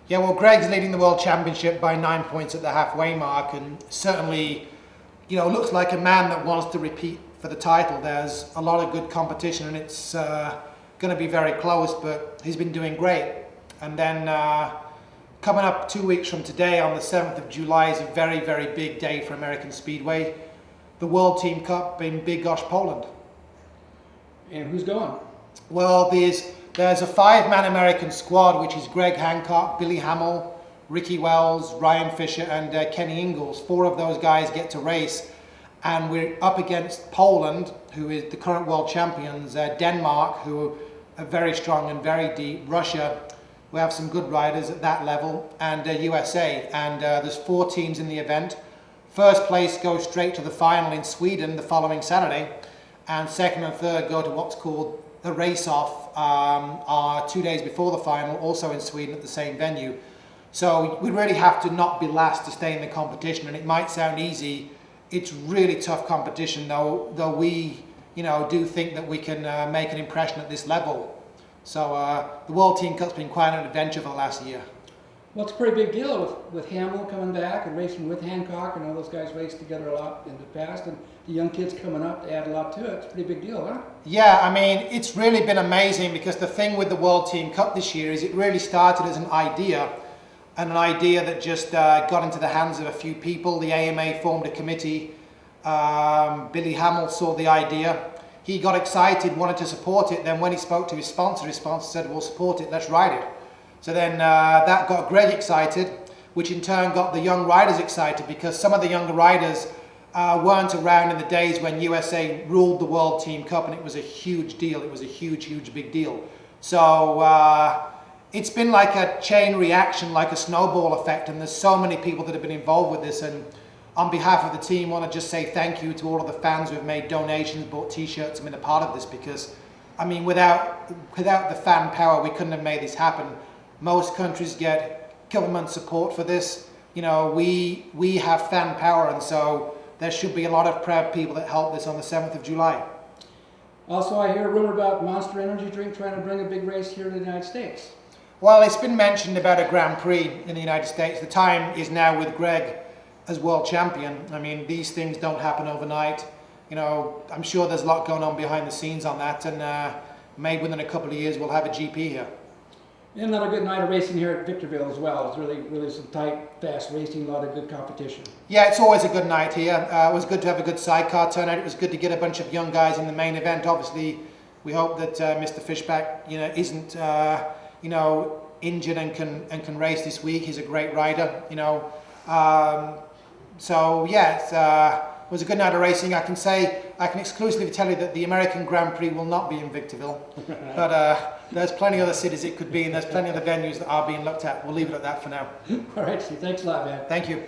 Yeah, well, Greg's leading the World Championship by 9 points at the halfway mark, and certainly, looks like a man that wants to repeat for the title. There's a lot of good competition, and it's going to be very close, but he's been doing great. And then coming up 2 weeks from today, on the 7th of July, is a very, very big day for American Speedway. The World Team Cup in Bydgoszcz, Poland. And who's going? Well, there's a 5-man American squad, which is Greg Hancock, Billy Hamill, Ricky Wells, Ryan Fisher, and Kenny Ingles. 4 of those guys get to race, and we're up against Poland, who is the current world champions, Denmark, who are very strong and very deep, Russia, we have some good riders at that level, and USA. And there's 4 teams in the event. First place goes straight to the final in Sweden the following Saturday, and second and third go to what's called the race-off 2 days before the final, also in Sweden at the same venue. So we really have to not be last to stay in the competition, and it might sound easy. It's really tough competition, though we do think that we can make an impression at this level. So the World Team Cup's been quite an adventure for the last year. Well, it's a pretty big deal with Hamill coming back and racing with Hancock, and all those guys raced together a lot in the past, and the young kids coming up to add a lot to it. It's a pretty big deal, huh? Yeah, I mean, it's really been amazing, because the thing with the World Team Cup this year is it really started as an idea, and an idea that just got into the hands of a few people. The AMA formed a committee. Billy Hamill saw the idea. He got excited, wanted to support it. Then when he spoke to his sponsor said, "We'll support it, let's ride it." So then that got Greg excited, which in turn got the young riders excited, because some of the younger riders weren't around in the days when USA ruled the World Team Cup, and it was a huge deal. It was a huge, huge big deal. So it's been like a chain reaction, like a snowball effect, and there's so many people that have been involved with this. And on behalf of the team, I want to just say thank you to all of the fans who have made donations, bought t-shirts, and been a part of this, because, I mean, without the fan power, we couldn't have made this happen. Most countries get government support for this. We have fan power, and so there should be a lot of proud people that help this on the 7th of July. Also, I hear a rumor about Monster Energy drink trying to bring a big race here to the United States. Well, it's been mentioned about a Grand Prix in the United States. The time is now with Greg as world champion. I mean, these things don't happen overnight. I'm sure there's a lot going on behind the scenes on that, and maybe within a couple of years we'll have a GP here. And another good night of racing here at Victorville as well. It's really some tight, fast racing, a lot of good competition. Yeah, it's always a good night here. It was good to have a good sidecar turnout. It was good to get a bunch of young guys in the main event. Obviously, we hope that Mr. Fishback, isn't, injured and can race this week. He's a great rider, So yeah, it was a good night of racing. I can exclusively tell you that the American Grand Prix will not be in Victorville, but there's plenty of other cities it could be, and there's plenty of other venues that are being looked at. We'll leave it at that for now. All right, so thanks a lot, man. Thank you.